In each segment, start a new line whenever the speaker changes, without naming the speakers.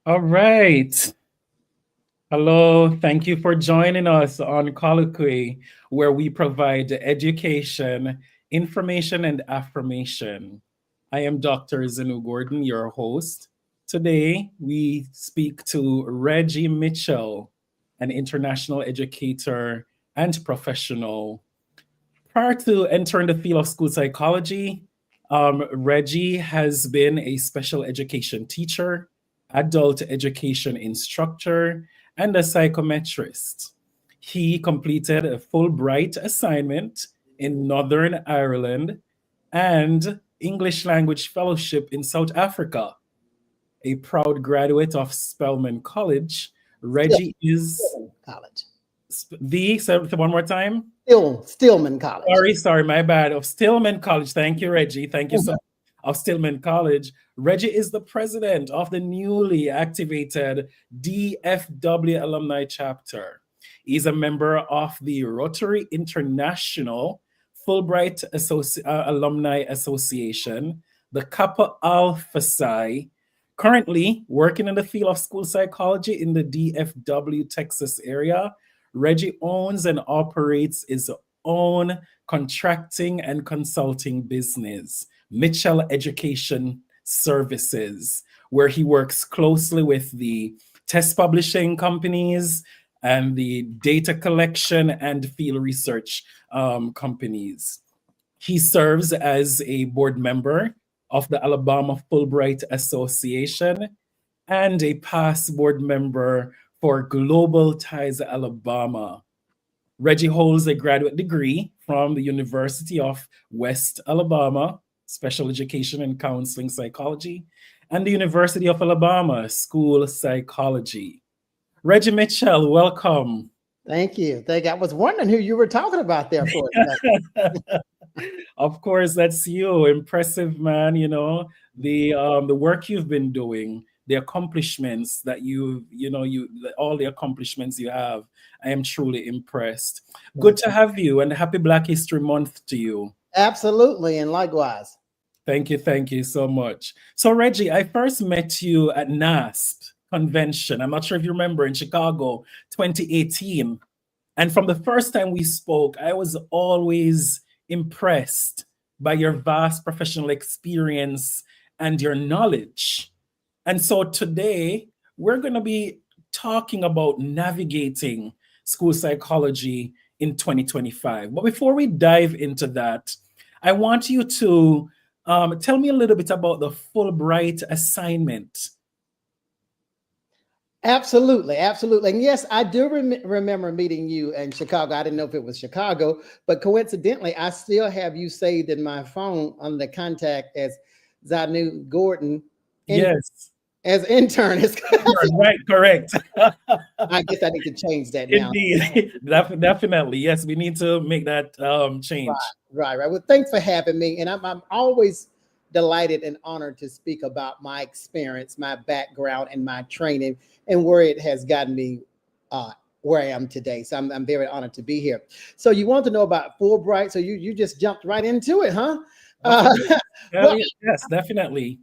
All right. Hello. Thank you for joining us on Colloque, where we provide education, information, and affirmation. I am Dr. Zanu Gordon, your host. Today, we speak to Reggie Mitchell, an international educator and professional. Prior to entering the field of school psychology, Reggie has been a special education teacher, adult education instructor, and a psychometrist. He completed a Fulbright assignment in Northern Ireland and English language fellowship in South Africa. A proud graduate of Spelman College,
Still,
Reggie is
Stillman College.
say it one more time.
Stillman College.
Sorry, my bad. Of Stillman College. Thank you, Reggie. Thank you so
Mhm.
much. Of Stillman College. Reggie is the president of the newly activated DFW alumni chapter. He's a member of the Rotary International Fulbright Alumni Association, the Kappa Alpha Psi, currently working in the field of school psychology in the DFW, Texas area. Reggie owns and operates his own contracting and consulting business, Mitchell Education Services, where he works closely with the test publishing companies and the data collection and field research companies. He serves as a board member of the Alabama Fulbright Association and a past board member for Global Ties Alabama. Reggie holds a graduate degree from the University of West Alabama, Special Education and Counseling Psychology, and the University of Alabama, School Psychology. Reggie Mitchell, welcome.
Thank you. Thank you. I was wondering who you were talking about there for a second.
Of course, that's you. Impressive, man. The work you've been doing, the accomplishments that all the accomplishments you have. I am truly impressed. Good to have you, and happy Black History Month to you.
Absolutely, and likewise.
Thank you so much. So, Reggie, I first met you at NASP convention. I'm not sure if you remember, in Chicago, 2018. And from the first time we spoke, I was always impressed by your vast professional experience and your knowledge. And so today, we're going to be talking about navigating school psychology in 2025. But before we dive into that, I want you to tell me a little bit about the Fulbright assignment.
Absolutely, absolutely. And yes, I do remember meeting you in Chicago. I didn't know if it was Chicago, but coincidentally, I still have you saved in my phone on the contact as Zanu Gordon in,
Yes,
as intern.
right, correct.
I guess I need to change that now.
Indeed, definitely. Yes, we need to make that
Right,
change.
right. Well, thanks for having me. And I'm always delighted and honored to speak about my experience, my background, and my training, and where it has gotten me uh, where I am today. So I'm very honored to be here. So you want to know about Fulbright? So you just jumped right into it, huh? Uh,
Absolutely.
well,
Yes, definitely.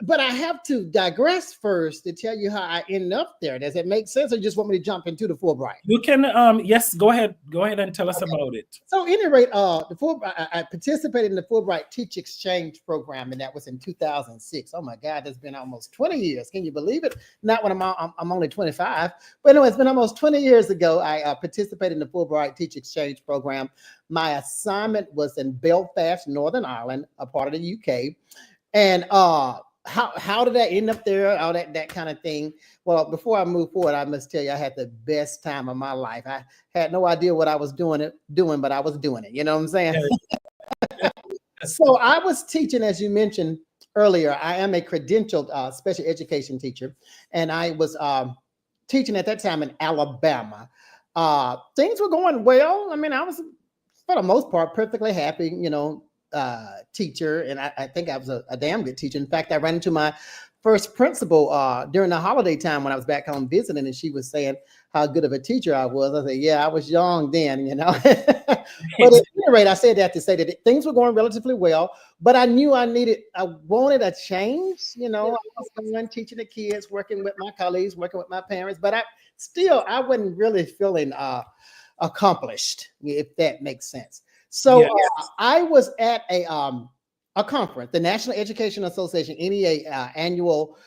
but I have to digress first to tell you how I ended up there. Does it make sense, or you just want me to jump into the Fulbright?
You can, yes, go ahead and tell us about it.
So, at any rate, the I participated in the Fulbright Teach Exchange program, and that was in 2006. Oh my God, that's been almost 20 years. Can you believe it? Not when I'm only 25, but anyway, it's been almost 20 years ago. I participated in the Fulbright Teach Exchange program. My assignment was in Belfast, Northern Ireland, a part of the UK, and how did I end up there? All that kind of thing. Well, before I move forward, I must tell you I had the best time of my life. I had no idea what I was doing, but I was doing it. You know what I'm saying?
Yes.
So I was teaching, as you mentioned earlier. I am a credentialed special education teacher, and I was teaching at that time in Alabama. Things were going well. I mean, I was for the most part perfectly happy. Teacher, and I think I was a damn good teacher. In fact, I ran into my first principal during the holiday time when I was back home visiting, and she was saying how good of a teacher I was. I said, yeah, I was young then, you know. But at any rate, I said that to say that things were going relatively well, but I knew I wanted a change, you know. I was going teaching the kids, working with my colleagues, working with my parents, but I wasn't really feeling accomplished, if that makes sense. So
Yes.
I was at a conference, the National Education Association NEA annual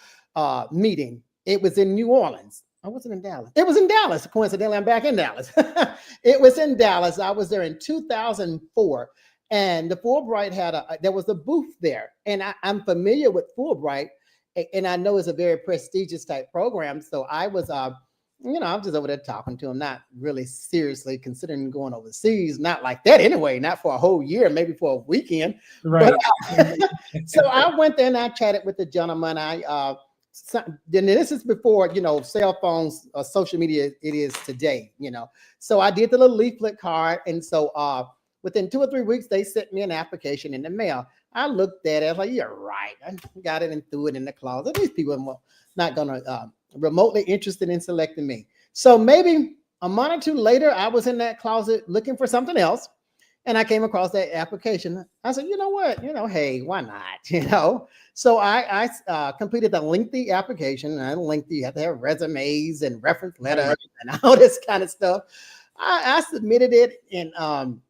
meeting. It was in New Orleans. I wasn't in Dallas. It was in Dallas. Coincidentally, I'm back in Dallas. It was in Dallas. I was there in 2004, and the Fulbright there was a booth there, and I'm familiar with Fulbright, and I know it's a very prestigious type program. So I was you know, I'm just over there talking to him, not really seriously considering going overseas, not like that anyway, not for a whole year, maybe for a weekend.
Right.
But, so I went there and I chatted with the gentleman. Then this is before, you know, cell phones or social media it is today, you know. So I did the little leaflet card. And so within 2 or 3 weeks, they sent me an application in the mail. I looked at it, I was like, you're right. I got it and threw it in the closet. These people are not going to remotely interested in selecting me. So maybe a month or two later, I was in that closet looking for something else, and I came across that application. I said, you know what? You know, hey, why not? You know, so I completed a lengthy application. And lengthy, you have to have resumes and reference letters and all this kind of stuff. I submitted it and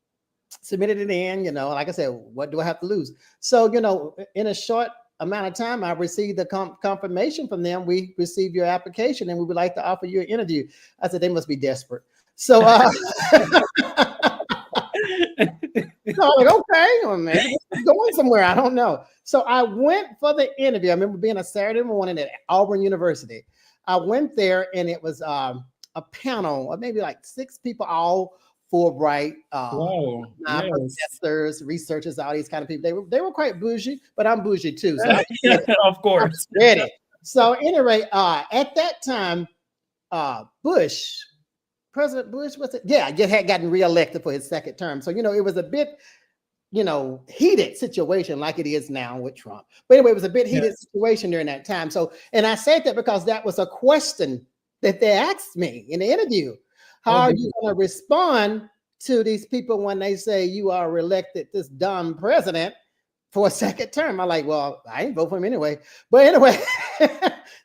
submitted it in. You know, like I said, what do I have to lose? So, you know, in a short amount of time, I received the confirmation from them. We received your application and we would like to offer you an interview. I said, they must be desperate. So, so I'm like, okay, well, maybe it's going somewhere. I don't know. So I went for the interview. I remember being a Saturday morning at Auburn University. I went there and it was a panel of maybe like 6 people, all Fulbright, professors, researchers, all these kind of people. They were quite bougie, but I'm bougie too. So
of course.
I'm ready. So anyway, at that time, President Bush just had gotten reelected for his second term. So, you know, it was a bit, you know, heated situation like it is now with Trump. But anyway, it was a bit heated situation during that time. So, and I said that because that was a question that they asked me in the interview. How are you going to respond to these people when they say you are reelected this dumb president for a second term? I'm like, well, I ain't vote for him anyway. But anyway,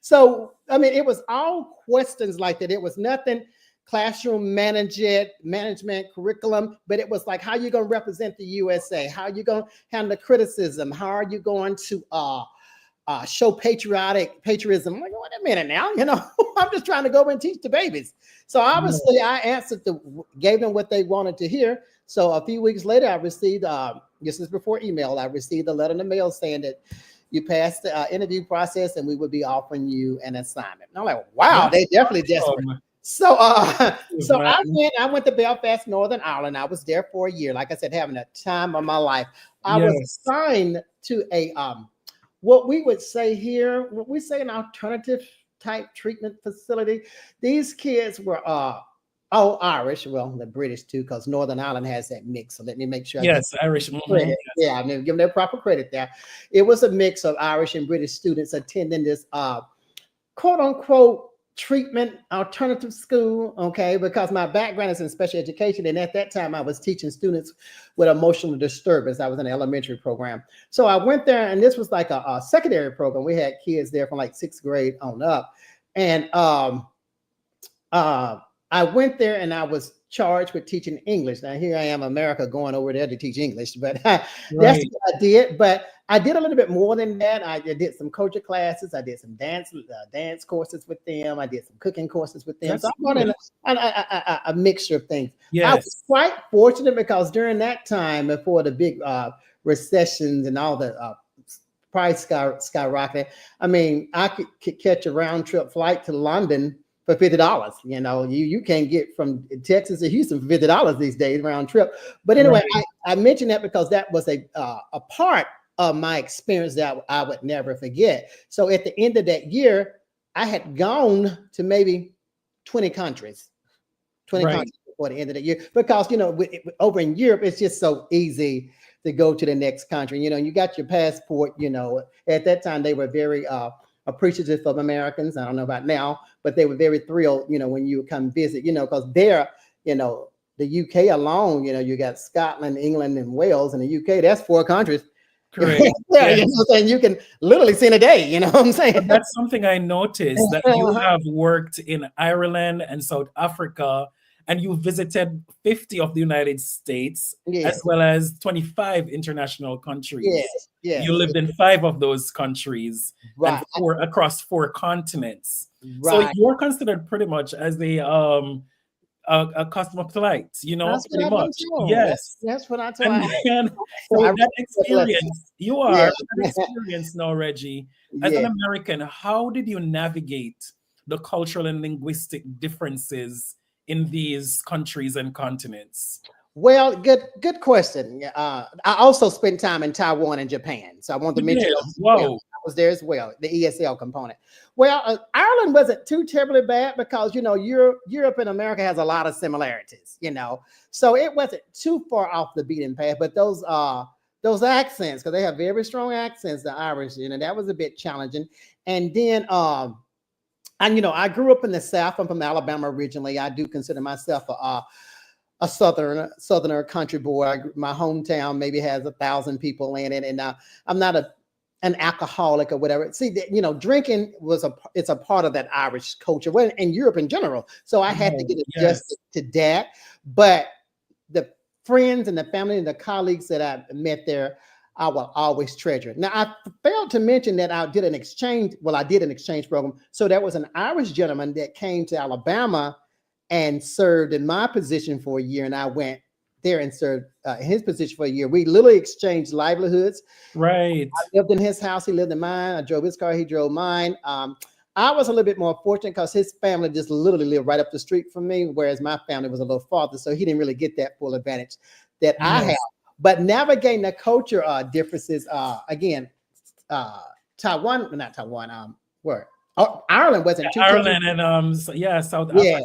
so, I mean, it was all questions like that. It was nothing classroom management curriculum, but it was like, how are you going to represent the USA? How are you going to handle criticism? How are you going to show patriotism? I'm like, wait a minute now, you know, I'm just trying to go and teach the babies. So obviously I gave them what they wanted to hear. So a few weeks later, I received, this is before email, I received a letter in the mail saying that you passed the interview process and we would be offering you an assignment. And I'm like, wow, they definitely desperate. So, so I went to Belfast, Northern Ireland. I was there for a year. Like I said, having a time of my life. I was assigned to a, what we would say here, what we say an alternative type treatment facility. These kids were all Irish. Well, the British too, because Northern Ireland has that mix. So let me make sure.
Irish.
Yeah, I'm gonna give them their proper credit there. It was a mix of Irish and British students attending this quote unquote treatment alternative school, okay, because my background is in special education, and at that time I was teaching students with emotional disturbance. I was in an elementary program, so I went there, and this was like a secondary program. We had kids there from like 6th grade on up, and I went there and I was charged with teaching English. Now here I am, America, going over there to teach English, but that's what I did. But I did a little bit more than that. I did some culture classes. I did some dance courses with them. I did some cooking courses with them. So I brought in a mixture of things. I was quite fortunate because during that time, before the big recessions and all the price skyrocketed, I mean, I could catch a round trip flight to London for $50. You know, you can't get from Texas to Houston for $50 these days round trip. But anyway, I mentioned that because that was a part of my experience that I would never forget. So at the end of that year, I had gone to maybe 20 countries countries before the end of the year, because, you know, over in Europe, it's just so easy to go to the next country. You know, you got your passport, you know, at that time they were very appreciative of Americans. I don't know about now, but they were very thrilled, when you would come visit, because they're, the UK alone, you got Scotland, England, and Wales. In the UK, that's 4 countries.
Correct.
Yeah, you know what I'm saying? You can literally see in a day, you know what I'm saying?
But that's something I noticed, that you have worked in Ireland and South Africa, and you visited 50 of the United States, as well as 25 international countries.
Yes.
You lived in 5 of those countries,
Right.
and across 4 continents.
Right.
So you're considered pretty much as a cosmopolite, pretty much. Yes.
That's what I told
And so that experience, you are an experience now, Reggie. As an American, how did you navigate the cultural and linguistic differences in these countries and continents?
Well, good question. I also spent time in Taiwan and Japan, so I want to mention those.
Wow.
I was there as well, the ESL component. Well, Ireland wasn't too terribly bad because Europe and America has a lot of similarities, so it wasn't too far off the beaten path. But those accents, because they have very strong accents, the Irish, that was a bit challenging. And then I grew up in the South. I'm from Alabama originally. I do consider myself a southerner country boy. My hometown maybe has 1,000 people in it, and I'm not an alcoholic or whatever. See, drinking it's a part of that Irish culture, well, in Europe in general. So I had to get adjusted to that. But the friends and the family and the colleagues that I met there, I will always treasure. Now, I failed to mention that I did an exchange. Well, I did an exchange program. So there was an Irish gentleman that came to Alabama and served in my position for a year, and I went there and served in his position for a year. We literally exchanged livelihoods.
Right.
I lived in his house. He lived in mine. I drove his car. He drove mine. I was a little bit more fortunate because his family just literally lived right up the street from me, whereas my family was a little farther. So he didn't really get that full advantage that I have. But navigating the culture differences, again, Taiwan, not Taiwan, where? Oh, Ireland wasn't too
Ireland and South Africa.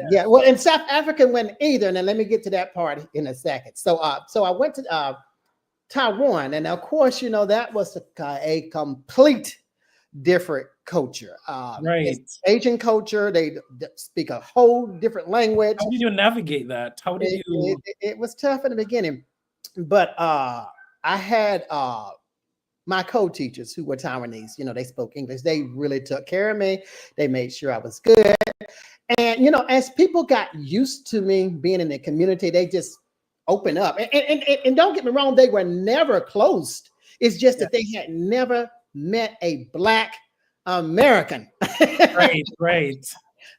Yeah. Well, in South Africa went either, and then let me get to that part in a second. So I went to Taiwan, and of course, that was a complete different culture.
Right.
Asian culture, they speak a whole different language.
How did you navigate that? How did you?
It was tough in the beginning, but I had my co-teachers who were Taiwanese, they spoke English. They really took care of me. They made sure I was good. And, as people got used to me being in the community, they just opened up. And don't get me wrong, they were never closed. It's just that they had never met a Black American.
Right.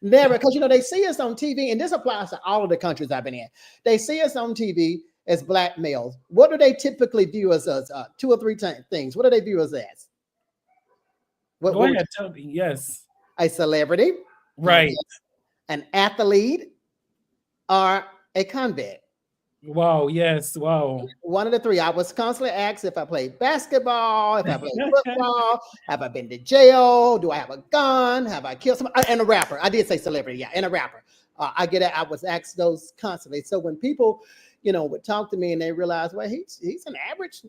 Never, because, they see us on TV, and this applies to all of the countries I've been in. They see us on TV as Black males. What do they typically view us as? 2 or 3 things. What do they view us as?
Go ahead, tell me. Yes.
A celebrity.
Right.
An athlete or a convict.
Wow. Yes. Wow.
One of the 3. I was constantly asked if I played basketball, if I played football, have I been to jail? Do I have a gun? Have I killed somebody? And a rapper. I did say celebrity. Yeah. And a rapper. I was asked those constantly. So when people would talk to me and they realize, well, he's an average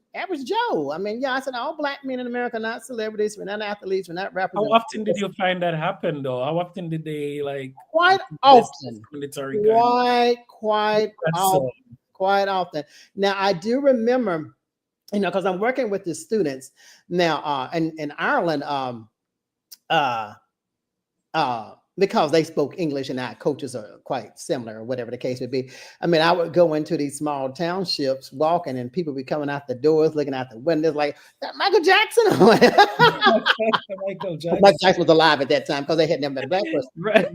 Joe. I mean, I said, all Black men in America are not celebrities. We're not athletes. We're not rappers.
How often did you find that happen, though? How often did they
Quite often. Quite often. Now, I do remember, because I'm working with the students now, in Ireland, because they spoke English and our coaches are quite similar or whatever the case would be. I mean, I would go into these small townships walking and people would be coming out the doors, looking out the windows like, that Michael Jackson? Michael Jackson was alive at that time because they had never met a Black person.
Right.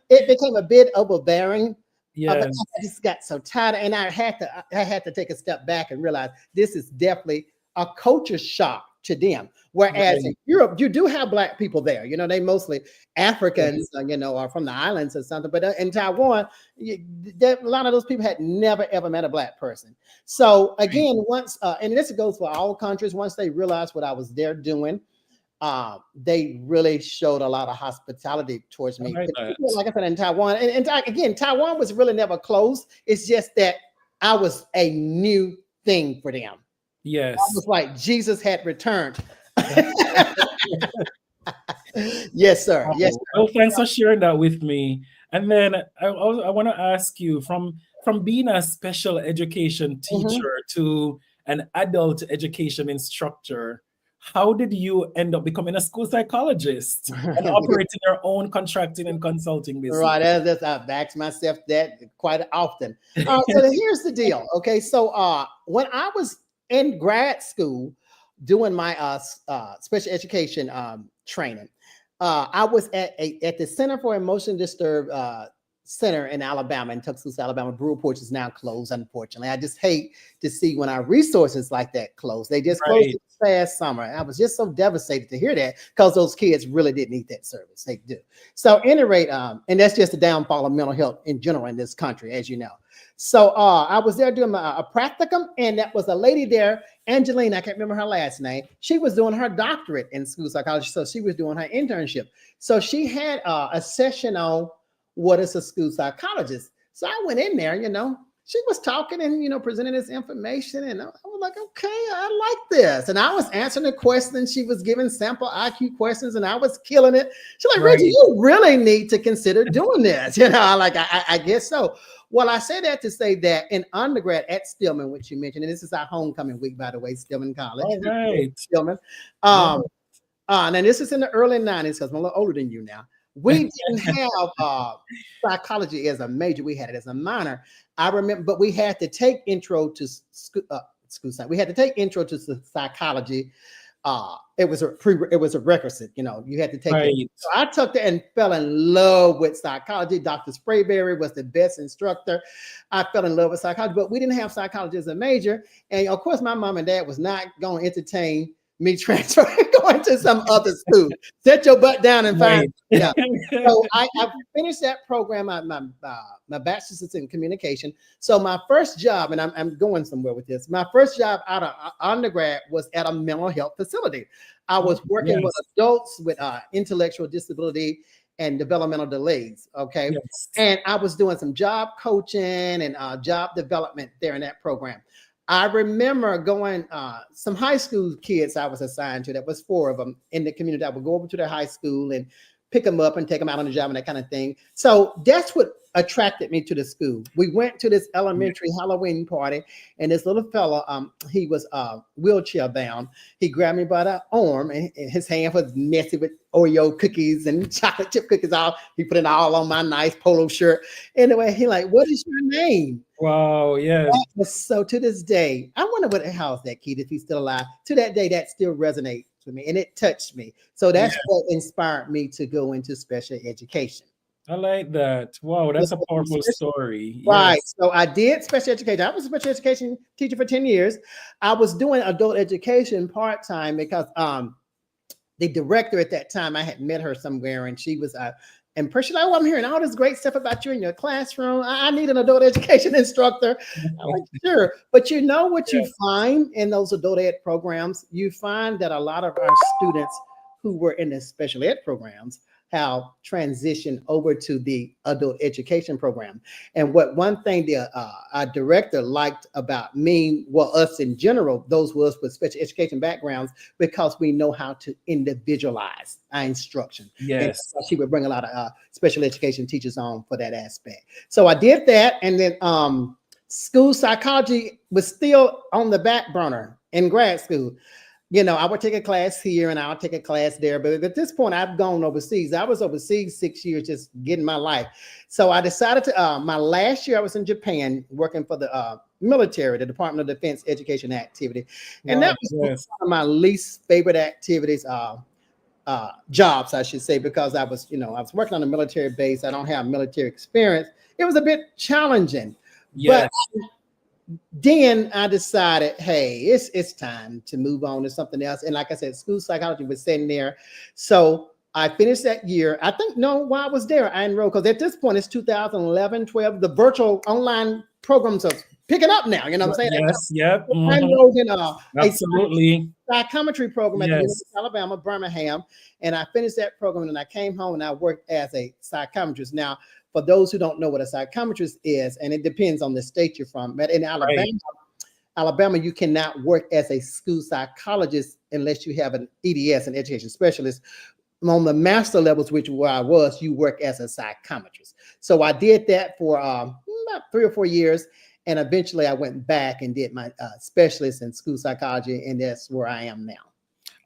It became a bit overbearing.
Yes.
I just got so tired, and I had to take a step back and realize this is definitely a culture shock to them. Whereas in Europe, you do have Black people there. They mostly Africans, are from the islands or something. But in Taiwan, a lot of those people had never, ever met a Black person. So again, once, and this goes for all countries, once they realized what I was there doing, they really showed a lot of hospitality towards me. Like I said, in Taiwan, and again, Taiwan was really never closed. It's just that I was a new thing for them.
Yes.
Almost like Jesus had returned. Yes, sir. Yes,
Wow. Well, thanks for sharing that with me. And then I want to ask you, from being a special education
sir.
teacher to an adult education instructor, how did you end up becoming a school psychologist and operating your own contracting and consulting business?
Right, I've asked myself that quite often. So here's the deal. Okay, so when I was in grad school doing my special education training, I was at the Center for Emotion Disturbed Center in Alabama, in Tuscaloosa, Alabama. Brewer Porch is now closed, unfortunately. I just hate to see when our resources like that close. They just closed
Right.
it this past summer. I was just so devastated to hear that because those kids really did need that service. They do. So, at any rate, and that's just the downfall of mental health in general in this country, as you know. So, I was there doing a practicum, and that was a lady there, Angelina. I can't remember her last name. She was doing her doctorate in school psychology, so she was doing her internship. So, she had a session on what is a school psychologist. So, I went in there, she was talking and presenting this information, and I was like, okay, I like this. And I was answering the questions. She was giving sample IQ questions, and I was killing it. She's like, Reggie,
Right.
you really need to consider doing this. I guess so. Well, I say that to say that in undergrad at Stillman, which you mentioned, and this is our homecoming week, by the way, Stillman College.
All right.
Stillman.
Yeah.
Now this is in the early 90s, because I'm a little older than you now. We didn't have psychology as a major. We had it as a minor. I remember, but we had to take intro to school science. We had to take intro to psychology. It was a requisite, you had to take it.
Right.
So I took that and fell in love with psychology. Dr. Sprayberry was the best instructor. I fell in love with psychology, but we didn't have psychology as a major. And of course, my mom and dad was not going to entertain me transferring, going to some other school. Set your butt down and find.
Right.
Yeah. So I finished that program. My bachelor's is in communication. So my first job, and I'm going somewhere with this. My first job out of undergrad was at a mental health facility. I was working with adults with intellectual disability and developmental delays. Okay.
Yes.
And I was doing some job coaching and job development there in that program. I remember going, some high school kids I was assigned to, that was 4 of them in the community. I would go over to their high school and pick them up and take them out on the job and that kind of thing. So that's what attracted me to the school. We went to this elementary Halloween party, and this little fella, he was wheelchair bound. He grabbed me by the arm, and his hand was messy with Oreo cookies and chocolate chip cookies. He put it all on my nice polo shirt. Anyway, he like, what is your name?
Wow. Yes.
So to this day, I wonder how's that kid, if he's still alive. To that day, that still resonates with me, and it touched me. So that's what inspired me to go into special education.
I like that. Wow, that's a powerful story.
Right.
Yes.
So I did special education. I was a special education teacher for 10 years. I was doing adult education part-time because the director at that time, I had met her somewhere, and she was impressed. She's like, oh, I'm hearing all this great stuff about you in your classroom. I need an adult education instructor. I'm like, sure. But you know what you find in those adult ed programs? You find that a lot of our students who were in the special ed programs have transitioned over to the adult education program. And one thing our director liked about me, well, us in general, those of us with special education backgrounds, because we know how to individualize our instruction.
Yes.
And she would bring a lot of special education teachers on for that aspect. So I did that. And then school psychology was still on the back burner in grad school. I would take a class here and I'll take a class there. But at this point, I've gone overseas. I was overseas 6 years, just getting my life. So I decided to, my last year I was in Japan working for the military, the Department of Defense Education Activity. And that was one of my least favorite activities, jobs, I should say, because I was working on a military base. I don't have military experience. It was a bit challenging. But then I decided, hey, it's time to move on to something else. And like I said, school psychology was sitting there. So I finished that year. I think, while I was there, I enrolled, because at this point, it's 2011, 12. The virtual online programs are picking up now. You know what I'm saying?
Yes, yep.
I enrolled in
absolutely
a psychometry program at the University of Alabama, Birmingham. And I finished that program, and I came home and I worked as a psychometrist. Now, for those who don't know what a psychometrist is, and it depends on the state you're from, but in Alabama, you cannot work as a school psychologist unless you have an EDS, an education specialist. on the master levels, which where I was, you work as a psychometrist. So I did that for about 3 or 4 years. And eventually I went back and did my specialist in school psychology. And that's where I am now.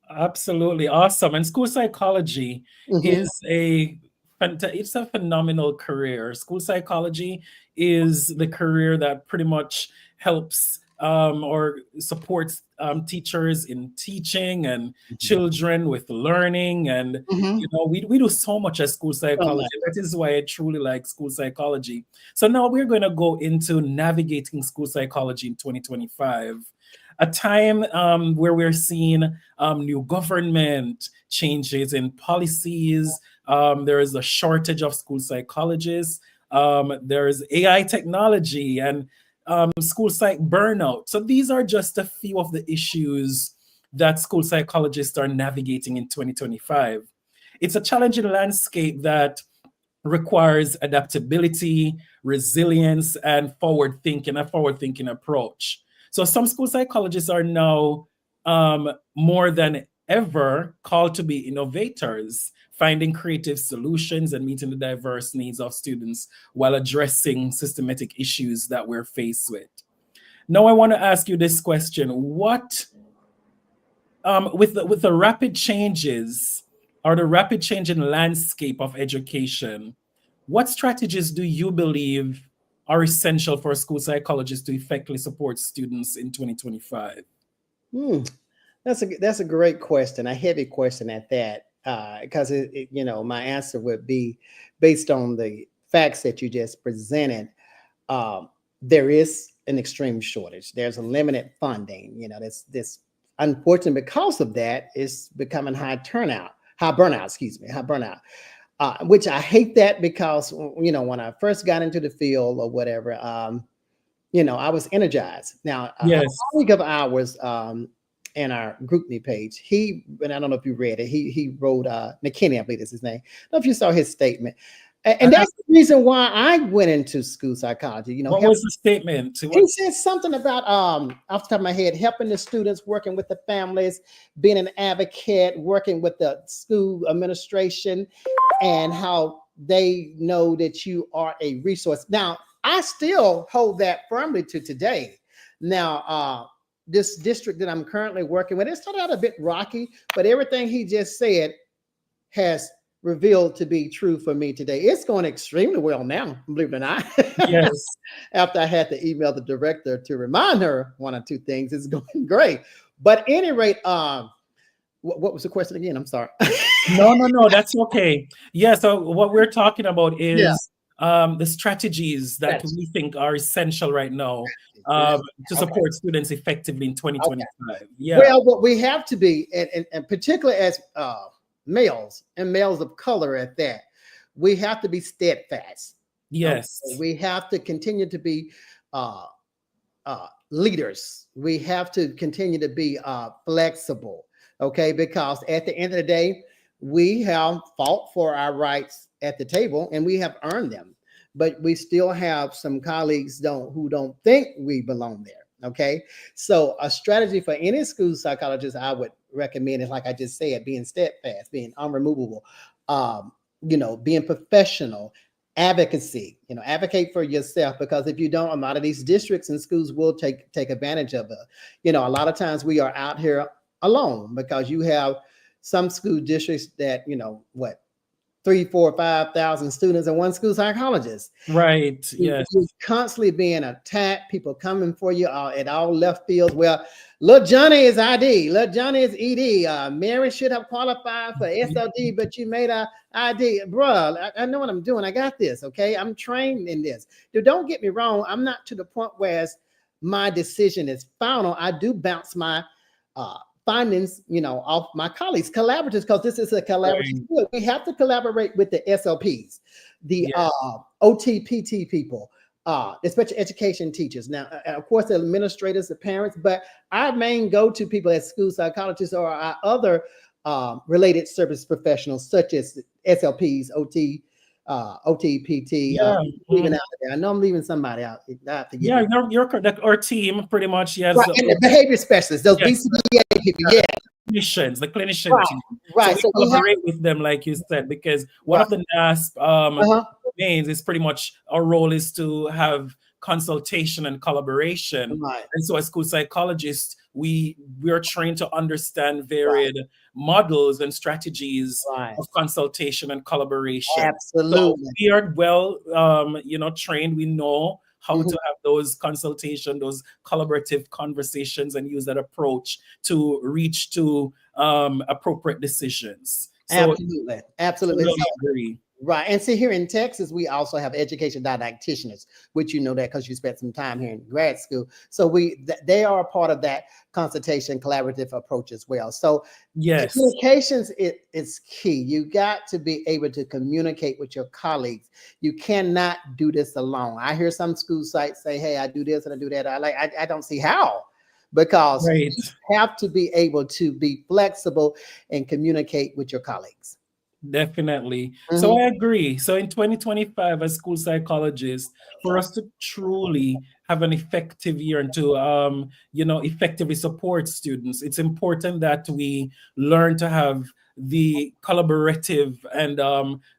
Absolutely awesome. And school psychology is it's a phenomenal career. School psychology is the career that pretty much helps or supports teachers in teaching and children with learning. And we do so much as school psychology. That is why I truly like school psychology. So now we're going to go into navigating school psychology in 2025. A time where we're seeing new government changes in policies. There is a shortage of school psychologists. There is AI technology and school psych burnout. So these are just a few of the issues that school psychologists are navigating in 2025. It's a challenging landscape that requires adaptability, resilience, and a forward-thinking approach. So some school psychologists are now more than ever called to be innovators, finding creative solutions and meeting the diverse needs of students while addressing systematic issues that we're faced with. Now, I want to ask you this question. What, with the rapid changes or the rapid change in landscape of education, what strategies do you believe are essential for school psychologists to effectively support students in 2025?
That's a great question, a heavy question at that, because my answer would be based on the facts that you just presented. There is an extreme shortage. There's a limited funding. This unfortunate because of that is becoming high burnout. Which I hate that because, when I first got into the field or whatever, I was energized. Now,
yes.
A colleague of ours in our GroupMe page, and I don't know if you read it, he wrote, McKinney, I believe is his name. I don't know if you saw his statement. And that's the reason why I went into school psychology.
What was the statement?
He said something about, off the top of my head, helping the students, working with the families, being an advocate, working with the school administration, and how they know that you are a resource. Now, I still hold that firmly to today. Now, this district that I'm currently working with, it started out a bit rocky, but everything he just said has revealed to be true for me today. It's going extremely well now, believe it or not.
Yes.
After I had to email the director to remind her one or two things, it's going great. But at any rate, what was the question again? I'm sorry.
No, that's okay. Yeah, so what we're talking about is the strategies that we think are essential right now to support students effectively in 2025. Okay. Yeah.
Well, what we have to be, and particularly as males and males of color at that, we have to be steadfast.
Yes.
Okay? We have to continue to be leaders. We have to continue to be flexible, okay? Because at the end of the day, we have fought for our rights at the table and we have earned them, but we still have some colleagues who don't think we belong there, okay? So a strategy for any school psychologist I would recommend is, like I just said, being steadfast, being unremovable, being professional, advocacy, advocate for yourself, because if you don't, a lot of these districts and schools will take advantage of it. A lot of times we are out here alone because you have some school districts that, 3, 4, 5,000 students and one school psychologist.
Right. Yes.
You're constantly being attacked, people coming for you at all left fields. Well, little Johnny is ID, little Johnny is ED. Mary should have qualified for SLD, but you made a ID. Bruh, I know what I'm doing. I got this, okay? I'm trained in this. Don't get me wrong. I'm not to the point where my decision is final. I do bounce my findings, off my colleagues, collaborators, because this is a collaborative field. We have to collaborate with the SLPs, the OT, PT people, the special education teachers. Now, of course, the administrators, the parents, but our main go-to people as school psychologists are our other related service professionals, such as SLPs, OT, PT, even out there. I know I'm leaving somebody out.
You're correct. Our team pretty much, yes.
Right, and the behavior specialists, those BCBA people,
the clinician
Right,
team. So
right.
we
So we have,
collaborate with them, like you said, because one
right.
of the NASP
Uh-huh.
domains is pretty much our role is to have consultation and collaboration.
Right,
And so as school psychologists, we are trained to understand
right,
varied models and strategies
right.
of consultation and collaboration. So
Absolutely.
we are well, trained. We know how
Mhm.
to have those consultation, those collaborative conversations, and use that approach to reach to appropriate decisions. So
Absolutely. Absolutely.
totally agree.
Right. And see, here in Texas, we also have education didacticians, which you know that because you spent some time here in grad school. So they are a part of that consultation collaborative approach as well. So
Yes,
communications is key. You got to be able to communicate with your colleagues. You cannot do this alone. I hear some school sites say, hey, I do this and I do that. I don't see how, because
right.
you have to be able to be flexible and communicate with your colleagues.
Definitely. So
Mhm.
I agree. So in 2025, as school psychologists, for us to truly have an effective year and to effectively support students, it's important that we learn to have the collaborative and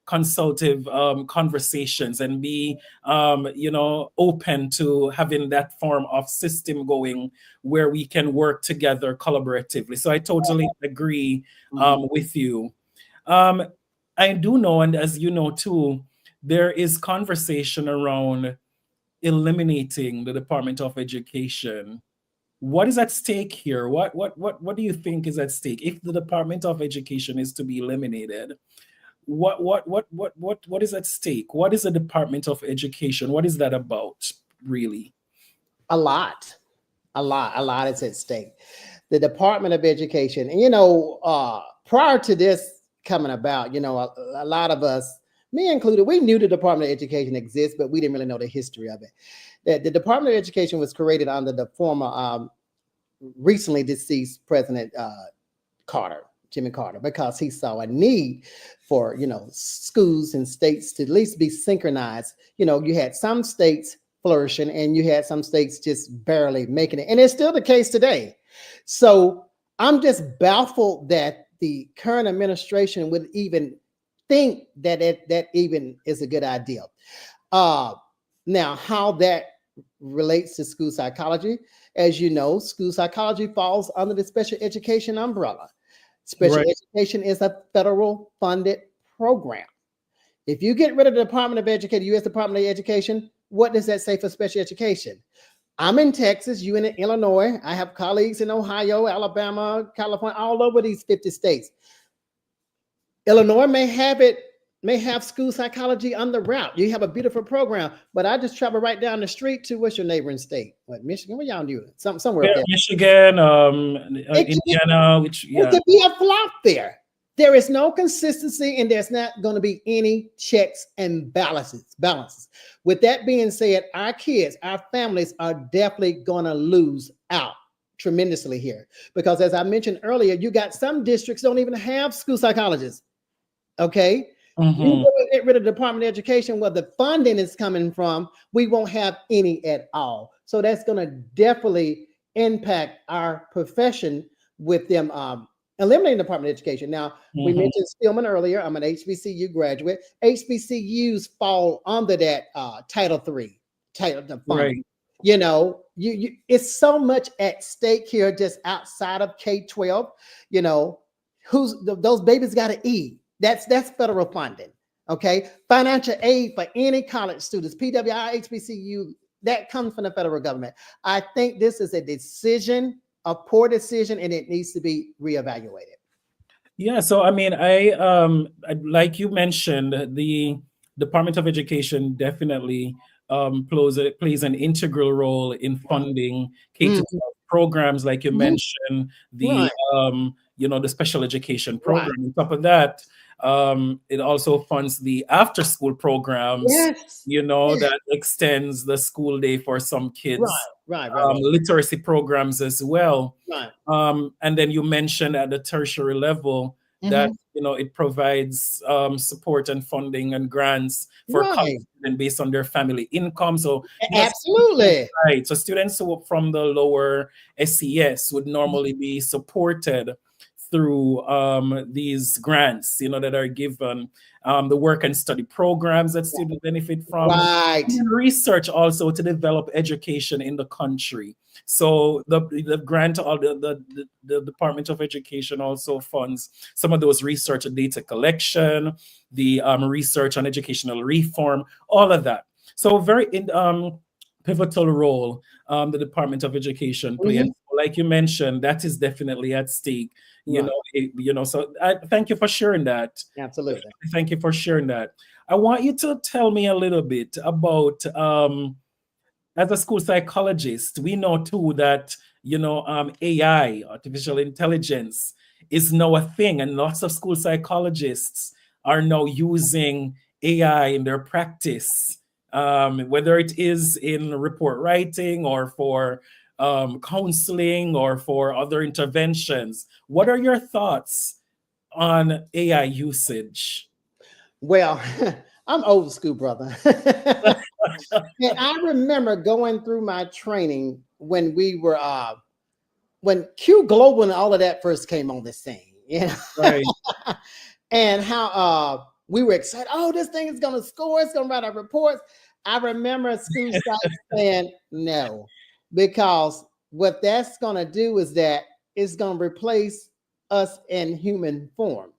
consultative conversations and be open to having that form of system going where we can work together collaboratively. So I totally agree
Mhm.
with you. Um, I do know, and as you know too, there is conversation around eliminating the Department of Education. What is at stake here? What do you think is at stake? If the Department of Education is to be eliminated, what is at stake? What is the Department of Education? What is that about, really?
A lot, a lot is at stake. The Department of Education, and prior to this coming about, a lot of us, me included, we knew the Department of Education exists, but we didn't really know the history of it. The Department of Education was created under the former, recently deceased President Carter, Jimmy Carter, because he saw a need for, schools and states to at least be synchronized. You had some states flourishing and you had some states just barely making it. And it's still the case today. So I'm just baffled that the current administration would even think that that even is a good idea. Uh, Now, how that relates to school psychology, as you know, school psychology falls under the special education umbrella. Special
Right.
education is a federal funded program. If you get rid of the Department of Education, U.S. Department of Education, what does that say for special education? I'm in Texas, you in Illinois. I have colleagues in Ohio, Alabama, California, all over these 50 states. Illinois may have school psychology on the route. You have a beautiful program, but I just travel right down the street to what's your neighboring state? What, Michigan? What y'all doing? Somewhere
Yeah,
up there.
Michigan,
It,
Indiana, which
it
yeah.
could be a flop there. There is no consistency, and there's not going to be any checks and balances. With that being said, our kids, our families are definitely going to lose out tremendously here, because as I mentioned earlier, you got some districts don't even have school psychologists. Okay. You
Mhm.
get rid of the Department of Education where the funding is coming from, we won't have any at all. So that's going to definitely impact our profession with them eliminating the Department of Education. Now, we
Mhm.
mentioned Stillman earlier. I'm an HBCU graduate. HBCUs fall under that Title III, title the funding.
Right.
It's so much at stake here just outside of K-12. Those babies got to eat. That's federal funding. Okay, financial aid for any college students, PWI, HBCU, that comes from the federal government. I think this is a poor decision, and it needs to be reevaluated.
Yeah, so I mean, like you mentioned, the Department of Education definitely plays an integral role in funding K to
Mhm.
12 programs, like you
Mhm.
mentioned,
Right,
the special education
right.
program. On top of that, it also funds the after school programs,
Yes. Yes.
that extends the school day for some
Right,
kids,
right, right, right,
literacy programs as well.
right.
And then you mentioned at the tertiary level that
Mhm.
it provides support and funding and grants for college
Right.
students based on their family income. So students,
Absolutely.
right. So students who from the lower SES would normally be supported through these grants, that are given, the work and study programs that students benefit from,
Right.
and research also to develop education in the country. So the grant, or the Department of Education also funds some of those research and data collection, the research on educational reform, all of that. So very pivotal role the Department of Education play. And like you mentioned, that is definitely at stake. So I thank you for sharing that.
Absolutely.
Thank you for sharing that. I want you to tell me a little bit about, as a school psychologist, we know too that, AI, artificial intelligence, is now a thing, and lots of school psychologists are now using AI in their practice, whether it is in report writing or for counseling or for other interventions. What are your thoughts on AI usage?
Well, I'm old school, brother. And I remember going through my training when we were when Q Global and all of that first came on the scene,
Right.
and how we were excited. Oh, this thing is gonna score, it's gonna write our reports. I remember school sites saying no, because what that's gonna do is that it's gonna replace us in human form.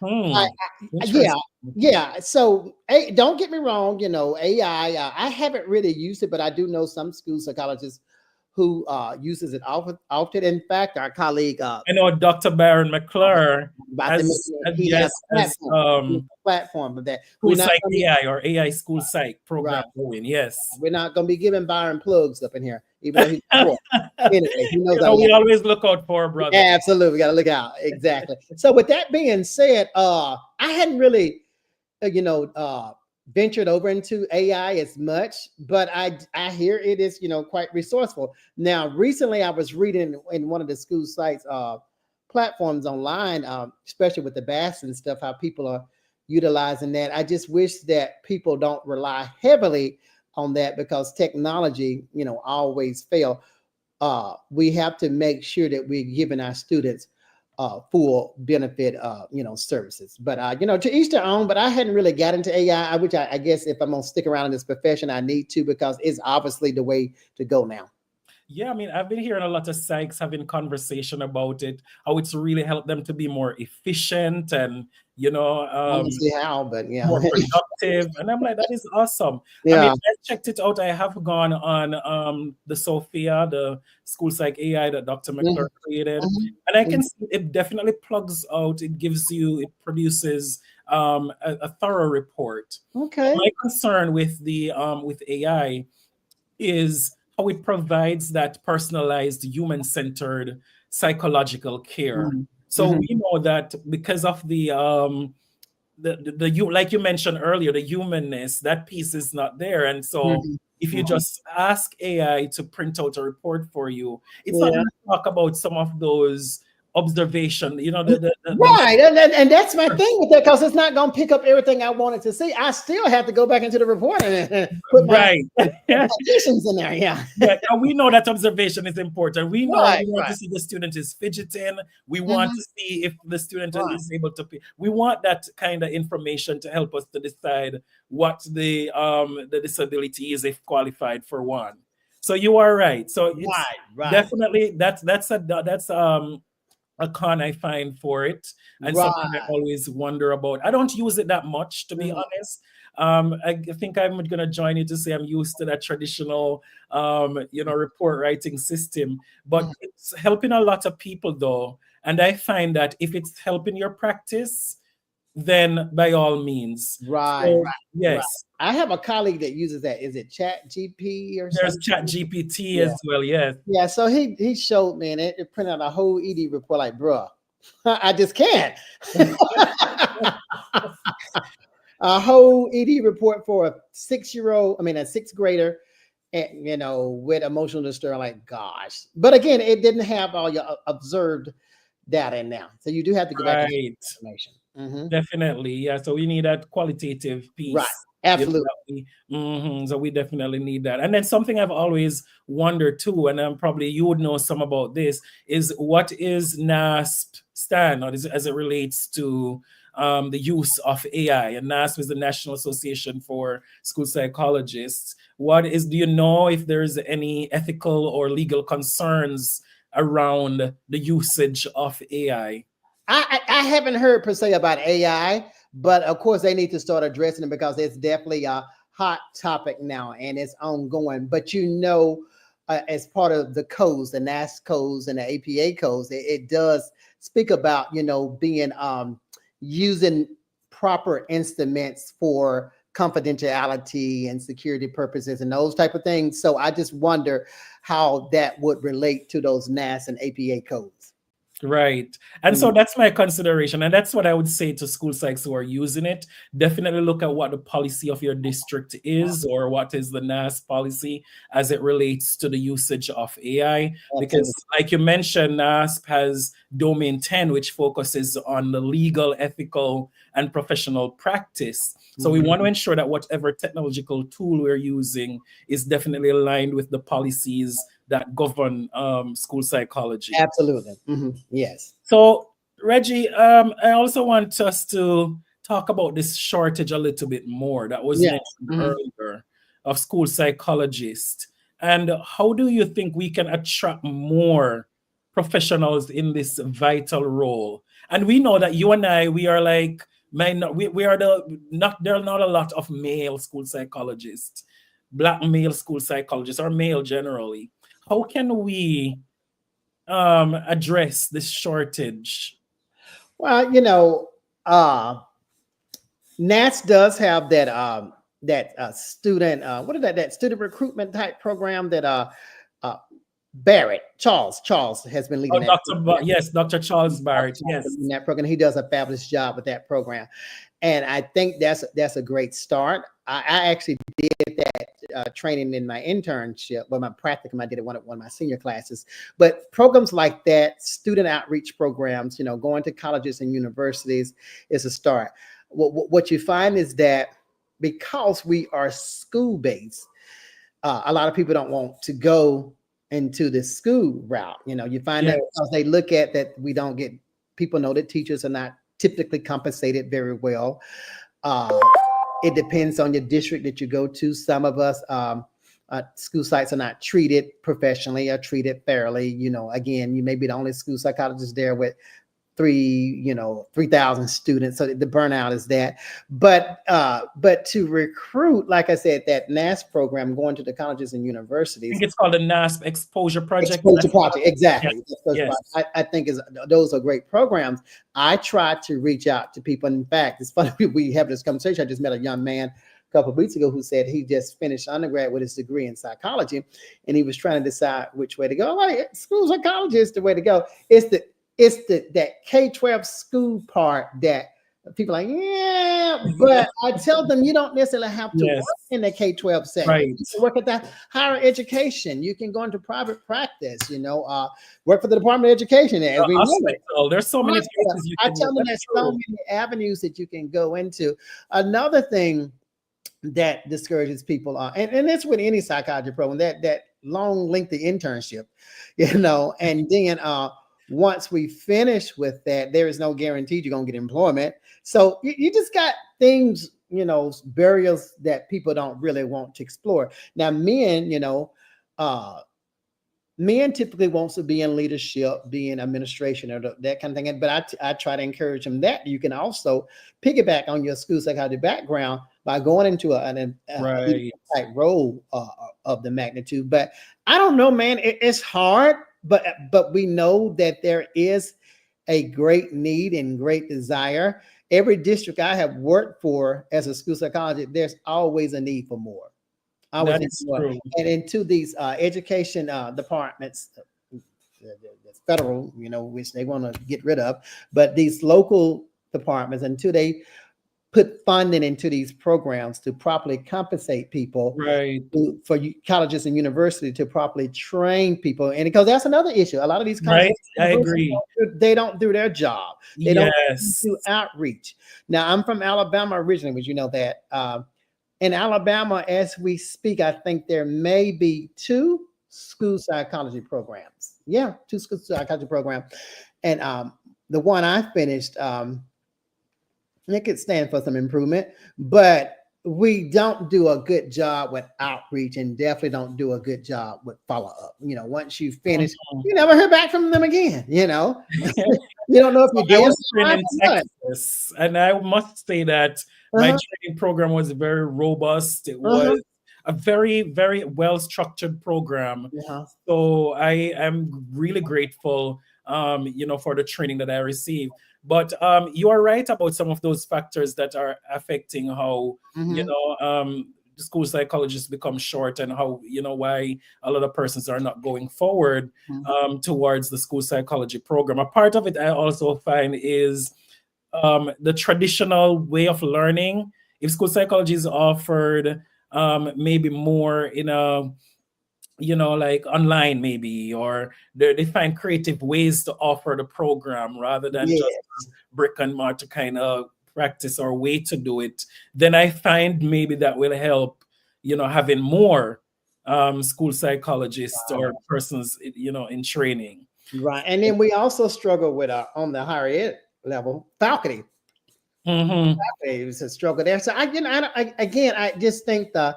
Yeah, yeah. So don't get me wrong, AI, I haven't really used it, but I do know some school psychologists who uses it often. In fact, our colleague
I know Dr. Baron McClure
he has a platform of that.
School Psych AI, or AI School Psych program going. Yes.
We're not going to be giving Byron plugs up in here, even though he's poor. Anyway, he knows
we always look out for our brother.
Absolutely. We got to look out. Exactly. So with that being said, I hadn't really, ventured over into AI as much, but I hear it is, quite resourceful. Now, recently I was reading in one of the school sites platforms online, especially with the BAS and stuff, how people are utilizing that. I just wish that people don't rely heavily on that, because technology, always fail. We have to make sure that we're giving our students full benefit, services. But to each their own. But I hadn't really got into AI, which I guess if I'm gonna stick around in this profession, I need to, because it's obviously the way to go now.
Yeah, I mean, I've been hearing a lot of psychs having conversation about it, how it's really helped them to be more efficient and,
I don't see how, but yeah,
more productive. And I'm like, that is awesome.
Yeah.
I mean, I checked it out. I have gone on the Sophia, the school psych AI that Dr. McClure created. And I can see it definitely plugs out. It produces a thorough report.
Okay.
My concern with with AI is how it provides that personalized, human-centered psychological care. So we know that because of the like you mentioned earlier, the humanness, that piece is not there. And so if you just ask AI to print out a report for you, it's not going to talk about some of those observation,
right. And that's my thing with that, because it's not going to pick up everything I wanted to see. I still have to go back into the report and put my additions in there. Yeah.
And we know that observation is important. We know we want to see the student is fidgeting. We want to see if the student is able to pay. We want that kind of information to help us to decide what the disability is, if qualified for one. So you are right. So it's definitely that's a con I find for it, and something I always wonder about. I don't use it that much, to be honest. I think I'm going to join you to say I'm used to that traditional, report writing system, but it's helping a lot of people though. And I find that if it's helping your practice, then by all means. Yes.
I have a colleague that uses that. Is it Chat GP or something?
There's Chat GPT as well, yes.
Yeah, so he showed me, and it printed out a whole ED report, like, bruh, I just can't. A whole ED report for a a sixth grader, and with emotional distress, like, gosh. But again, it didn't have all your observed data in now. So you do have to go back to information.
Definitely. Yeah. So we need that qualitative piece.
Absolutely.
So we definitely need that. And then something I've always wondered too, and probably you would know some about this, is what is NASP stand or as it relates to the use of AI? And NASP is the National Association for School Psychologists. Do you know if there's any ethical or legal concerns around the usage of AI?
I haven't heard per se about AI, but of course they need to start addressing it because it's definitely a hot topic now and it's ongoing. But as part of the codes, the NAS codes and the APA codes, it does speak about being using proper instruments for confidentiality and security purposes and those type of things. So I just wonder how that would relate to those NAS and APA codes.
Right. And so that's my consideration. And that's what I would say to school psychs who are using it. Definitely look at what the policy of your district is, or what is the NAS policy as it relates to the usage of AI. Because like you mentioned, NASP has Domain 10, which focuses on the legal, ethical, and professional practice. So we want to ensure that whatever technological tool we're using is definitely aligned with the policies that govern school psychology.
Absolutely. Yes.
So, Reggie, I also want us to talk about this shortage a little bit more that was mentioned earlier of school psychologists. And how do you think we can attract more professionals in this vital role? And we know that you and I, we are like, we are there are not a lot of male school psychologists, Black male school psychologists, or male generally. How can we address this shortage?
Well, NATS does have that student that student recruitment type program that Charles has been leading.
Dr. Charles Barrett. Yes,
in that program, he does a fabulous job with that program, and I think that's a great start. I actually did that training in my internship, my practicum. I did it one of my senior classes. But programs like that, student outreach programs, going to colleges and universities, is a start. What you find is that because we are school based, a lot of people don't want to go into the school route. You find that because they look at that people know that teachers are not typically compensated very well. It depends on your district that you go to. Some of us, school sites are not treated professionally or treated fairly. Again, you may be the only school psychologist there with 3,000 students. So the burnout is that. But to recruit, like I said, that NAS program going to the colleges and universities.
I think it's called the NASP Exposure Project.
Exposure Project, exactly.
Yes.
I think those are great programs. I try to reach out to people. In fact, it's funny we have this conversation. I just met a young man a couple of weeks ago who said he just finished undergrad with his degree in psychology, and he was trying to decide which way to go. Like, school psychology is the way to go. It's that K-12 school part that people are like, yeah, but I tell them you don't necessarily have to work in the K-12 setting.
Right.
You can work at that higher education. You can go into private practice, work for the Department of Education. As we know.
There's so many places you can.
I tell them there's so many avenues that you can go into. Another thing that discourages people, and it's with any psychology program, that long, lengthy internship, and then once we finish with that, there is no guarantee you're going to get employment. So you just got things, barriers that people don't really want to explore. Now, men typically wants to be in leadership, be in administration, or that kind of thing. But I try to encourage them that you can also piggyback on your school psychology background by going into a type role of the magnitude. But I don't know, man. It's hard. But we know that there is a great need and great desire. Every district I have worked for as a school psychologist, there's always a need for more.
That is true.
And into these education departments, the federal, which they want to get rid of, but these local departments, until they put funding into these programs to properly compensate people, for colleges and universities to properly train people. And because that's another issue. A lot of these colleges,
I agree,
they don't do their job. They don't do outreach. Now, I'm from Alabama originally, which you know that. In Alabama, as we speak, I think there may be 2 school psychology programs. Yeah, 2 school psychology programs. And the one I finished, it could stand for some improvement, but we don't do a good job with outreach and definitely don't do a good job with follow up. Once you finish, you never hear back from them again. You don't know if you
I
did.
was trained in Texas, and I must say that my
Uh-huh,
training program was very robust. It
uh-huh,
was a very, very well structured program.
uh-huh.
So I am really grateful, for the training that I received. But you are right about some of those factors that are affecting how,
Mhm.
the school psychologists become short, and how, why a lot of persons are not going forward
Mhm.
towards the school psychology program. A part of it I also find is the traditional way of learning. If school psychology is offered maybe more in a, like online maybe, or they find creative ways to offer the program rather than just
Yes.
brick and mortar kind of practice or way to do it, then I find maybe that will help, having more school psychologists or persons, in training.
Right. And then we also struggle with on the higher ed level, faculty.
Hmm.
It's a struggle there. So again, I just think the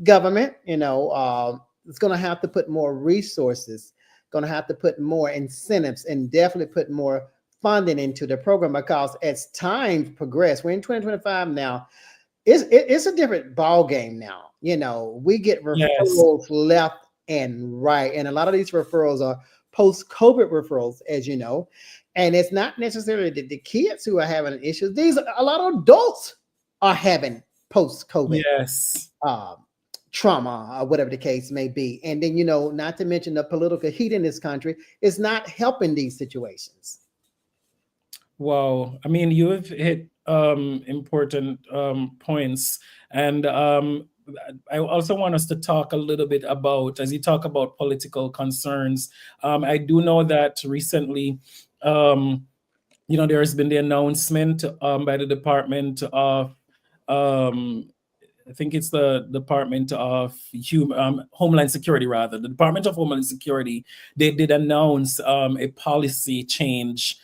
government, is going to have to put more resources, going to have to put more incentives, and definitely put more funding into the program, because as time progress, we're in 2025 now. It's a different ball game now. We get
Yes.
referrals left and right, and a lot of these referrals are post-COVID referrals, as you know, and it's not necessarily the kids who are having issues. These a lot of adults are having post-COVID
Yes.
um, trauma, or whatever the case may be, and then not to mention the political heat in this country is not helping these situations.
Wow. I mean, you've hit important points. And I also want us to talk a little bit about, as you talk about political concerns, I do know that recently, there has been the announcement by the Department of, um, I think it's the Department of Homeland Security, rather. The Department of Homeland Security, they did announce a policy change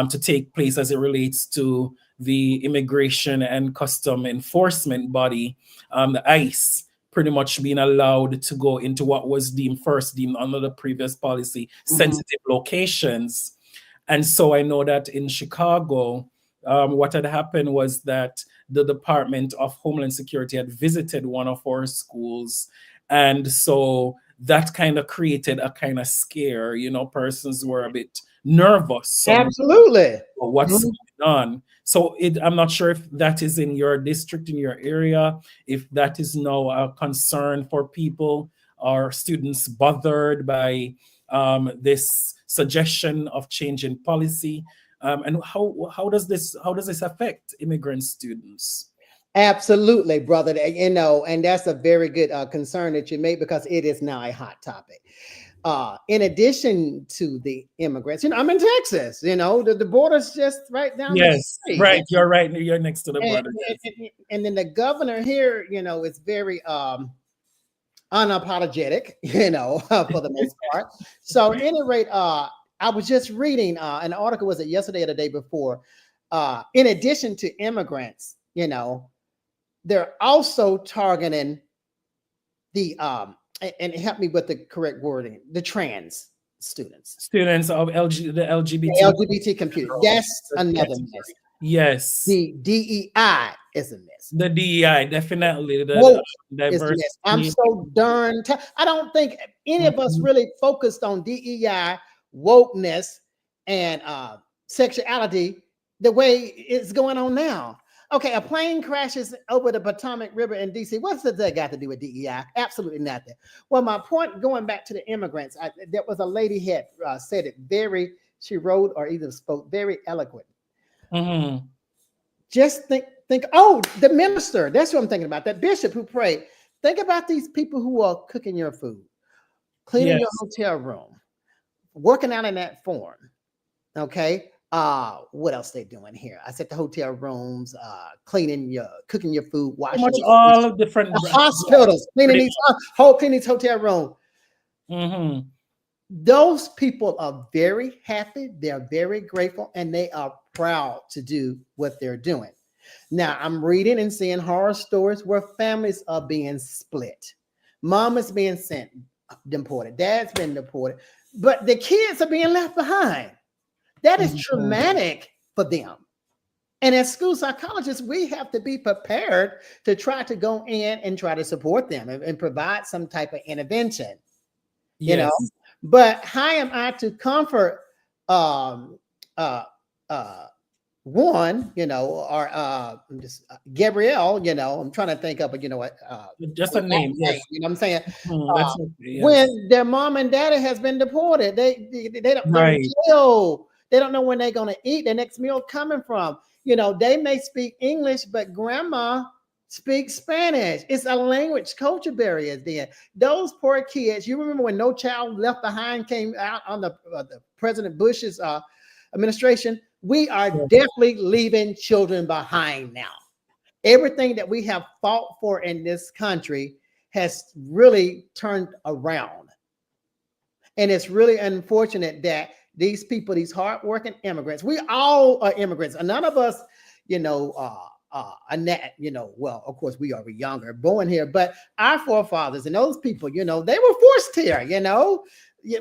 to take place as it relates to the Immigration and Custom Enforcement body, the ICE, pretty much being allowed to go into what was deemed under the previous policy,
Mhm.
sensitive locations. And so I know that in Chicago, what had happened was that the Department of Homeland Security had visited one of our schools. And so that kind of created a kind of scare. Persons were a bit nervous.
Absolutely.
What's
Mhm.
going on? So I'm not sure if that is in your district, in your area, if that is now a concern for people or students bothered by this suggestion of change in policy, and how does this affect immigrant students?
Absolutely, brother. And that's a very good concern that you made, because it is now a hot topic. In addition to the immigrants, I'm in Texas. The border's just right down the
Yes,
street.
right. You're right. You're next to the
And,
border.
and,
Yes.
and then the governor here, is very unapologetic, for the most part. So, at any rate, I was just reading an article, was it yesterday or the day before? In addition to immigrants, they're also targeting the and help me with the correct wording, the trans students,
Students of the
the
LGBT
LGBT community. That's another mess.
category. Yes.
The DEI is a mess.
The DEI, definitely. The
Woke is a mess. I'm
diversity.
so darn I don't think any of us
Mhm.
really focused on DEI, wokeness, and sexuality the way it's going on now. Okay, a plane crashes over the Potomac River in DC. What's that got to do with DEI? Absolutely nothing. Well, my point, going back to the immigrants, there was a lady had said it very, she wrote or either spoke very eloquent.
Mhm.
Just think, oh, the minister, that's what I'm thinking about, that bishop who prayed. Think about these people who are cooking your food, cleaning your
Yes.
hotel room, working out in that form, okay? What else they doing here? I said the hotel rooms, cooking your food,
Pretty
washing
much
your
all different
hospitals, cleaning these hotel rooms.
Mm-hmm.
Those people are very happy, they're very grateful, and they are proud to do what they're doing. Now, I'm reading and seeing horror stories where families are being split. Mom is being sent deported, dad's been deported, but the kids are being left behind. That is
Mm-hmm.
traumatic for them. And as school psychologists, we have to be prepared to try to go in and try to support them and provide some type of intervention, you know.
Yes.
But how am I to comfort um, uh, uh, one, or just Gabrielle, I'm trying to think of, what,
Just a name. Yes.
you know what I'm saying?
That's okay. Yes.
When their mom and daddy has been deported, they don't, they're in
Right.
jail. They don't know when they're going to eat, their next meal coming from. They may speak English, but grandma speaks Spanish. It's a language culture barrier then. Those poor kids, you remember when No Child Left Behind came out on the President Bush's administration? We are definitely leaving children behind now. Everything that we have fought for in this country has really turned around. And it's really unfortunate that these people, these hardworking immigrants, we all are immigrants. And none of us, well, of course, we are younger, born here, but our forefathers and those people, they were forced here,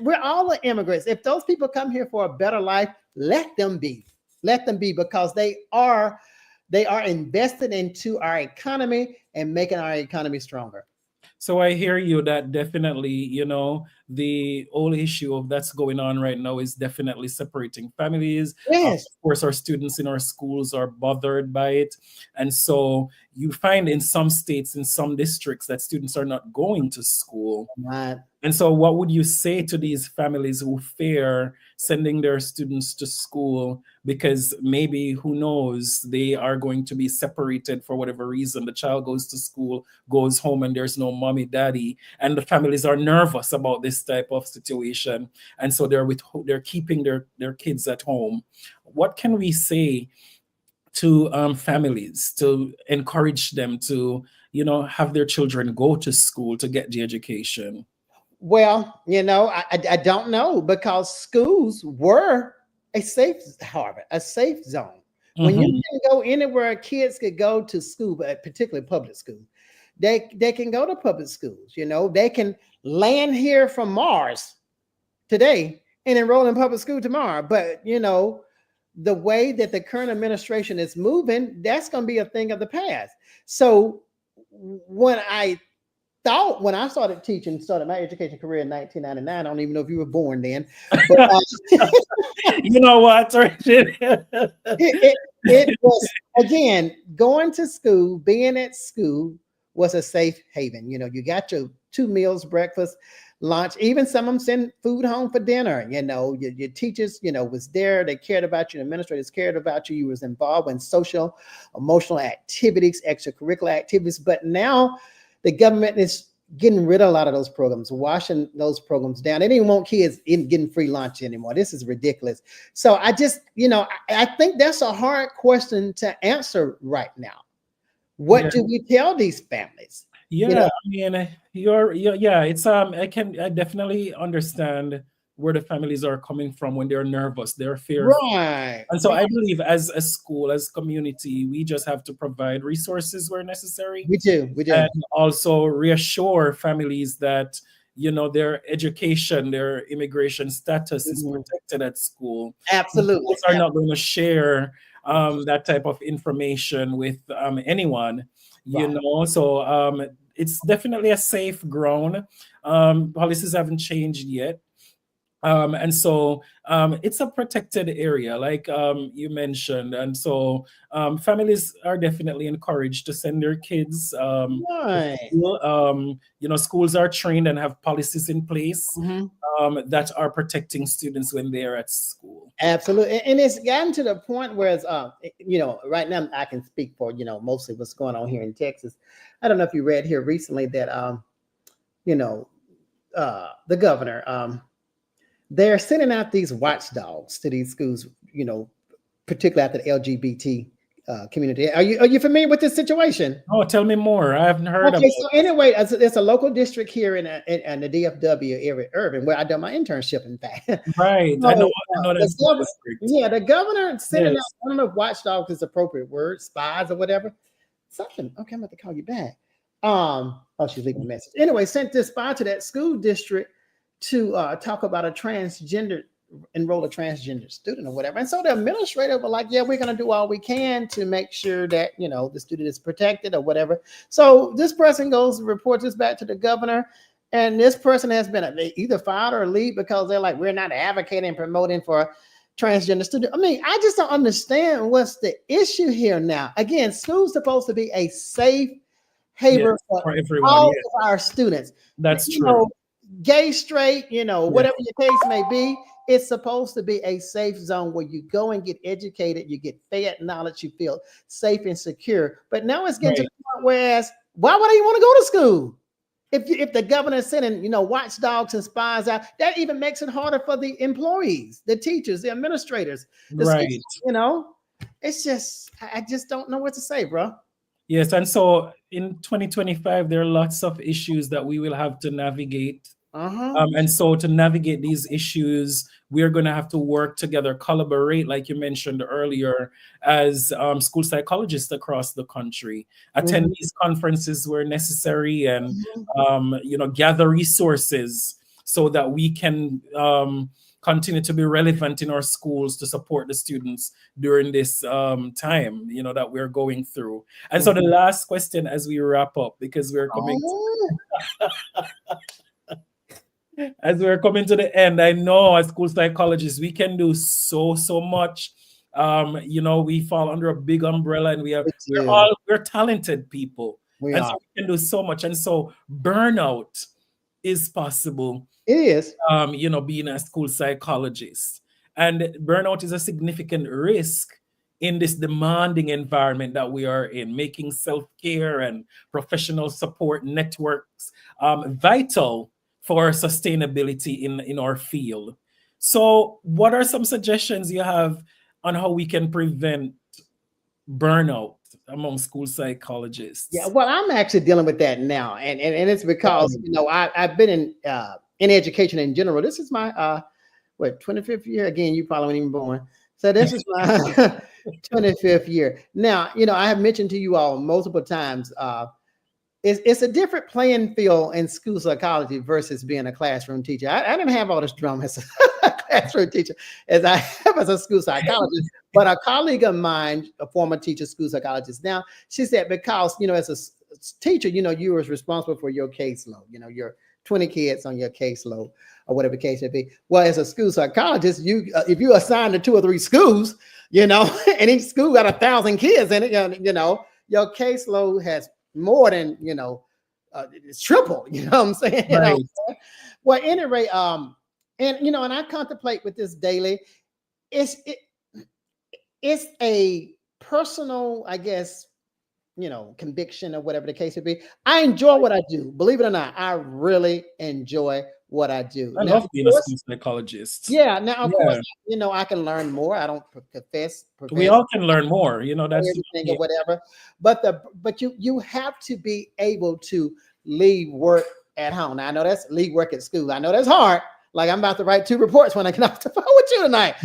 We're all immigrants. If those people come here for a better life, let them be. Let them be, because they are invested into our economy and making our economy stronger.
So I hear you that definitely, the whole issue of that's going on right now is definitely separating families.
Yes.
Of course, our students in our schools are bothered by it. And so you find in some states, in some districts, that students are not going to school.
Right.
And so what would you say to these families who fear sending their students to school because maybe, who knows, they are going to be separated for whatever reason? The child goes to school, goes home, and there's no mommy, daddy, and the families are nervous about this type of situation. And so they're keeping their kids at home. What can we say to families to encourage them to, have their children go to school to get the education?
Well, I don't know, because schools were a safe harbor, a safe zone. When you can go anywhere, kids could go to school, but particularly public school, they can go to public schools. They can land here from Mars today and enroll in public school tomorrow. But the way that the current administration is moving, that's going to be a thing of the past. So when I started teaching, started my education career in 1999. I don't even know if you were born then. But,
you know what?
it was, again, going to school, being at school was a safe haven. You got your 2 meals, breakfast, lunch, even some of them send food home for dinner. Your teachers, was there. They cared about you. Administrators cared about you. You was involved in social, emotional activities, extracurricular activities. But now the government is getting rid of a lot of those programs, washing those programs down. They didn't want kids getting free lunch anymore. This is ridiculous. So I just, I think that's a hard question to answer right now. What do we tell these families?
Yeah, I mean, it's I definitely understand where the families are coming from when they're nervous, they're fearful.
Right.
And so I believe as a school, as community, we just have to provide resources where necessary.
We do.
And also reassure families that, their education, their immigration status is protected at school.
Absolutely.
Schools are not going to share that type of information with anyone, So it's definitely a safe ground. Policies haven't changed yet. And so it's a protected area, like you mentioned. And so families are definitely encouraged to send their kids to school. Schools are trained and have policies in place that are protecting students when they're at school.
Absolutely. And it's gotten to the point where it's, right now I can speak for, mostly what's going on here in Texas. I don't know if you read here recently that, the governor, they're sending out these watchdogs to these schools, particularly after the LGBT community. Are you familiar with this situation?
Oh, tell me more. I haven't heard about
Okay, so
it.
anyway, it's a local district here in the DFW area, urban, where I done my internship. In fact,
Right. I
so
know that school district.
yeah, the governor sending out.
Yes.
I don't know if watchdog is the appropriate word, spies or whatever. Something. Okay, I'm about to call you back. Oh, she's leaving a message. Anyway, sent this spy to that school district to talk about enroll a transgender student or whatever. And so the administrator were like, yeah, we're going to do all we can to make sure that, the student is protected or whatever. So this person goes and reports this back to the governor. And this person has been either fired or leave because they're like, we're not advocating and promoting for transgender students. I mean, I just don't understand what's the issue here now. Again, school's supposed to be a safe haven for everyone, all of our students.
That's true.
Gay, straight, whatever your case may be, it's supposed to be a safe zone where you go and get educated, you get fed knowledge, you feel safe and secure. But now it's getting to the point whereas, why would I even want to go to school? If the governor is sending, watchdogs and spies out, that even makes it harder for the employees, the teachers, the administrators.
Right.
It's just, I just don't know what to say, bro.
Yes. And so in 2025, there are lots of issues that we will have to navigate. And so to navigate these issues, we're going to have to work together, collaborate, like you mentioned earlier, as school psychologists across the country, attend these conferences where necessary, and gather resources so that we can continue to be relevant in our schools to support the students during this time, that we're going through. And so the last question as we wrap up, because we're coming as we're coming to the end, I know as school psychologists, we can do so much. We fall under a big umbrella, and we're talented people. We can do so much. And so burnout is possible.
It is.
Being a school psychologist. And burnout is a significant risk in this demanding environment that we are in, making self-care and professional support networks vital for sustainability in our field. So what are some suggestions you have on how we can prevent burnout among school psychologists?
Yeah, well, I'm actually dealing with that now. And it's because, I've been in education in general. This is my 25th year. Again, you probably weren't even born. So this is my 25th year. Now, I have mentioned to you all multiple times, it's a different playing field in school psychology versus being a classroom teacher. I didn't have all this drama as a classroom teacher as I have as a school psychologist, but a colleague of mine, a former teacher, school psychologist now, she said, because, as a teacher, you were responsible for your caseload, your 20 kids on your caseload or whatever the case may be. Well, as a school psychologist, if you assign to 2 or 3 schools, and each school got 1,000 kids in it, your caseload has more than, it's triple, what I'm saying?
Right.
Well, anyway, and I contemplate with this daily. It's a personal, I guess, conviction or whatever the case may be. I enjoy what I do. Believe it or not, I really enjoy what I do.
I love being a school psychologist.
Yeah. Now, of course, I can learn more. I don't profess.
We all can learn more. That's
everything or whatever. But you have to be able to leave work at home. Now, I know that's leave work at school. I know that's hard. Like I'm about to write 2 reports when I get off the phone with you tonight.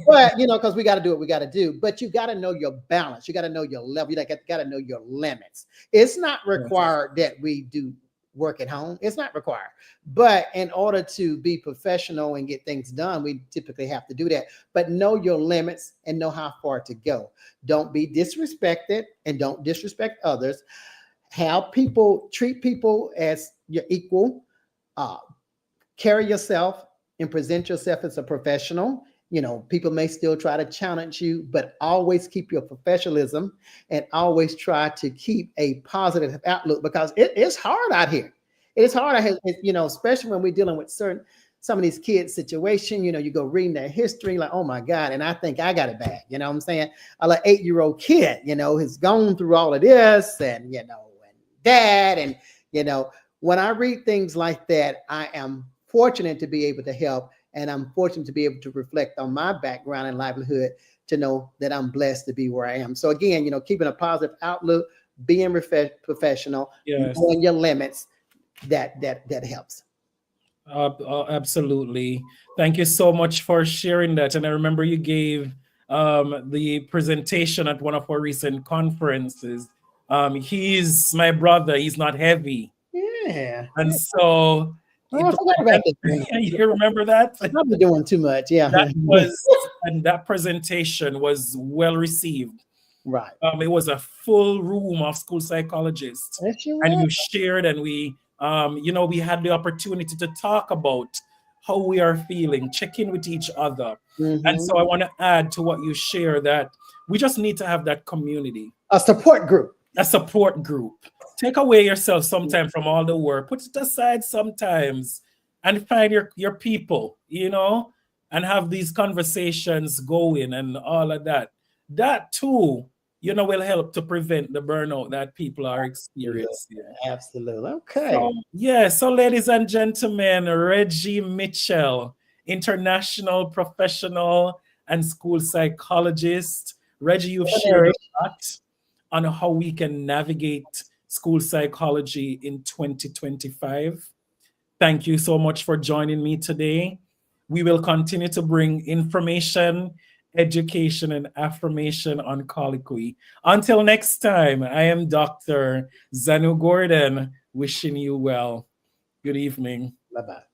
But because we got to do what we got to do. But you got to know your balance. You got to know your level. You got to know your limits. It's not required that we do work at home. It's not required. But in order to be professional and get things done, we typically have to do that. But know your limits and know how far to go. Don't be disrespected and don't disrespect others. Treat people as your equal. Carry yourself and present yourself as a professional. People may still try to challenge you, but always keep your professionalism and always try to keep a positive outlook, because it's hard out here. It is hard, especially when we're dealing with some of these kids' situation. You go reading their history, like, oh my God, and I think I got it bad. You know what I'm saying? A like 8-year-old kid, has gone through all of this, and and dad, and when I read things like that, I am fortunate to be able to help, and I'm fortunate to be able to reflect on my background and livelihood to know that I'm blessed to be where I am. So again, you know, keeping a positive outlook, being professional,
Yes.
knowing your limits, that helps.
Absolutely. Thank you so much for sharing that. And I remember you gave the presentation at one of our recent conferences. He's my brother. He's not heavy.
Yeah.
And so
Oh, I forgot about that.
you remember that?
I'm doing too much. Yeah.
That presentation was well received.
Right.
It was a full room of school psychologists,
Yes, you
and
will.
you shared, and we, we had the opportunity to talk about how we are feeling, check in with each other. And so I want to add to what you share that we just need to have that community,
A support group.
a support group. Take away yourself sometime from all the work, put it aside sometimes, and find your people, and have these conversations going and all of that. That too, will help to prevent the burnout that people are experiencing.
Absolutely. Okay.
So ladies and gentlemen, Reggie Mitchell, international professional and school psychologist. Reggie, you've shared a lot on how we can navigate school psychology in 2025. Thank you so much for joining me today. We will continue to bring information, education, and affirmation on Colloque. Until next time, I am Dr. Zanu Gordon, wishing you well. Good evening.
Bye-bye.